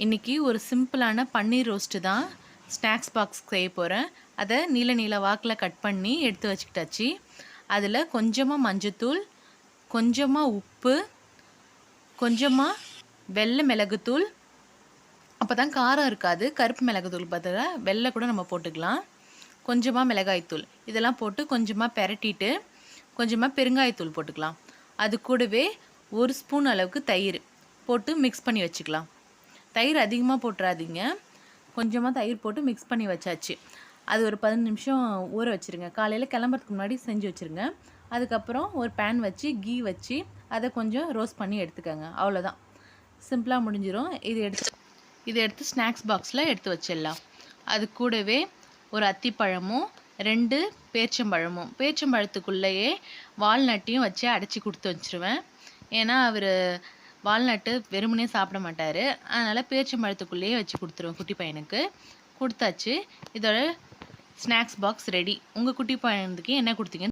இன்றைக்கி ஒரு சிம்பிளான பன்னீர் ரோஸ்ட்டு தான் ஸ்நாக்ஸ் பாக்ஸ் செய்ய போகிறேன். அதை நீல நீல வாக்கில் கட் பண்ணி எடுத்து வச்சுக்கிட்டாச்சு. அதில் கொஞ்சமாக மஞ்சத்தூள், கொஞ்சமாக உப்பு, கொஞ்சமாக வெள்ளை மிளகுத்தூள், அப்போ தான் காரம் இருக்காது. கருப்பு மிளகுத்தூள் பதிலா வெள்ளை கூட நம்ம போட்டுக்கலாம். கொஞ்சமாக மிளகாய்த்தூள் இதெல்லாம் போட்டு கொஞ்சமாக பெரட்டிட்டு கொஞ்சமாக பெருங்காயத்தூள் போட்டுக்கலாம். அது கூடவே 1 ஸ்பூன் அளவுக்கு தயிர் போட்டு மிக்ஸ் பண்ணி வச்சுக்கலாம். தயிர் அதிகமாக போட்டுறாதீங்க, கொஞ்சமாக தயிர் போட்டு மிக்ஸ் பண்ணி வச்சாச்சு. அது ஒரு 15 நிமிஷம் ஊற வச்சுருங்க. காலையில் கிளம்புறதுக்கு முன்னாடி செஞ்சு வச்சுருங்க. அதுக்கப்புறம் ஒரு பேன் வச்சு கீ வச்சு அதை கொஞ்சம் ரோஸ்ட் பண்ணி எடுத்துக்கோங்க. அவ்வளோதான், சிம்பிளாக முடிஞ்சிடும். இது எடுத்து ஸ்நாக்ஸ் பாக்ஸில் எடுத்து வச்சிடலாம். அது கூடவே ஒரு அத்திப்பழமும் 2 பேரிச்சம்பழமும், பேரிச்சம்பழத்துக்குள்ளேயே வால்நட்டையும் வச்சு அடைச்சி கொடுத்து வச்சுருவேன். ஏன்னா அவர் வால்நட்டு வெறுமனே சாப்பிட மாட்டார். அதனால் பேரிச்சம்பழத்துக்குள்ளேயே வச்சு கொடுத்துருவேன். குட்டி பையனுக்கு கொடுத்தாச்சு. இதோட ஸ்நாக்ஸ் பாக்ஸ் ரெடி. உங்கள் குட்டி பையனுக்கு என்ன கொடுத்தீங்க?